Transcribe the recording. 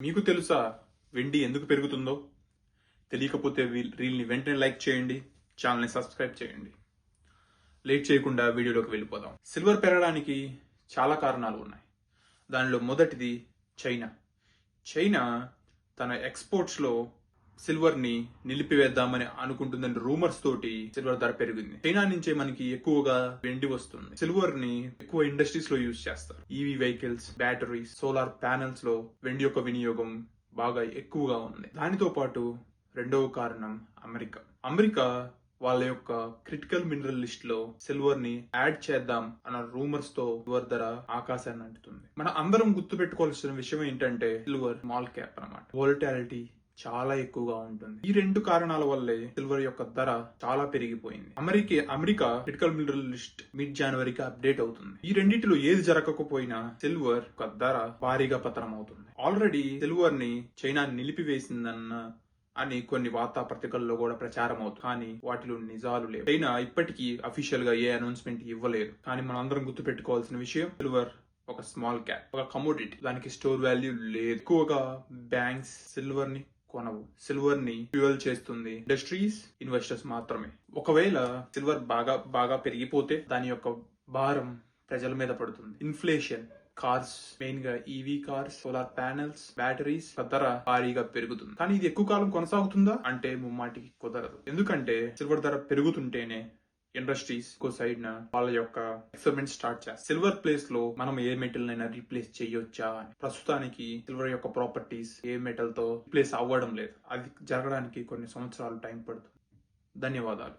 మీకు తెలుసా వెండి ఎందుకు పెరుగుతుందో? తెలియకపోతే రీల్ని వెంటనే లైక్ చేయండి, ఛానల్ని సబ్స్క్రైబ్ చేయండి. లేట్ చేయకుండా వీడియోలోకి వెళ్ళిపోదాం. సిల్వర్ పెరగడానికి చాలా కారణాలు ఉన్నాయి. దానిలో మొదటిది చైనా. చైనా తన ఎక్స్పోర్ట్స్లో సిల్వర్ని నిలిపివేద్దామని అనుకుంటుందని రూమర్స్ తోటి సిల్వర్ ధర పెరిగింది. చైనా నుంచే మనకి ఎక్కువగా వెండి వస్తుంది. సిల్వర్ ని ఎక్కువ ఇండస్ట్రీస్ లో యూజ్ చేస్తారు. EV vehicles, batteries, solar panels లో వెండి యొక్క వినియోగం బాగా ఎక్కువగా ఉంది. దానితో పాటు రెండవ కారణం అమెరికా వాళ్ళ యొక్క క్రిటికల్ మినరల్ లిస్ట్ లో సిల్వర్ ని యాడ్ చేద్దాం అన్న రూమర్స్ తో సిల్వర్ ధర ఆకాశాన్ని అంటుతుంది. మన అందరం గుర్తు పెట్టుకోవాల్సిన విషయం ఏంటంటే సిల్వర్ స్మాల్ క్యాప్ అన్నమాట. వోలటాలిటీ చాలా ఎక్కువగా ఉంటుంది. ఈ రెండు కారణాల వల్లే సిల్వర్ యొక్క ధర చాలా పెరిగిపోయింది. America critical mineral list mid జనవరికి అప్డేట్ అవుతుంది. ఈ రెండింటిలో ఏది జరగకపోయినా సిల్వర్ యొక్క ధర భారీగా పతనం అవుతుంది. ఆల్రెడీ సిల్వర్ ని చైనా నిలిపివేసిందన్న అని కొన్ని వార్తాపత్రికల్లో కూడా ప్రచారం అవుతుంది. కానీ వాటిలో నిజాలు లేవు. చైనా ఇప్పటికీ అఫీషియల్ గా ఏ అనౌన్స్మెంట్ ఇవ్వలేదు. కానీ మనందరం గుర్తు పెట్టుకోవాల్సిన విషయం, సిల్వర్ ఒక స్మాల్ క్యాప్, ఒక కమోడిటీ. దానికి స్టోర్ వాల్యూ లేదు. ఎక్కువగా బ్యాంక్స్ సిల్వర్ ని కొనవు. సిల్వర్ ని ఫ్యూయల్ చేస్తుంది ఇండస్ట్రీస్, ఇన్వెస్టర్స్ మాత్రమే. ఒకవేళ సిల్వర్ బాగా పెరిగిపోతే దాని యొక్క భారం ప్రజల మీద పడుతుంది. ఇన్ఫ్లేషన్, కార్స్, మెయిన్ గా EV cars, solar panels, batteries ధర భారీగా పెరుగుతుంది. కానీ ఇది ఎక్కువ కాలం కొనసాగుతుందా అంటే ముమ్మాటికి కుదరదు. ఎందుకంటే సిల్వర్ ధర పెరుగుతుంటేనే ఇండస్ట్రీస్ సైడ్ వాళ్ళ యొక్క ఎక్స్పెరిమెంట్ స్టార్ట్ చేస్తారు. సిల్వర్ ప్లేస్ లో మనం ఏ మెటల్ నైనా రీప్లేస్ చేయొచ్చా అని. ప్రస్తుతానికి సిల్వర్ యొక్క ప్రాపర్టీస్ ఏ మెటల్ తో రీప్లేస్ అవ్వడం లేదు. అది జరగడానికి కొన్ని సంవత్సరాలు టైం పడుతుంది. ధన్యవాదాలు.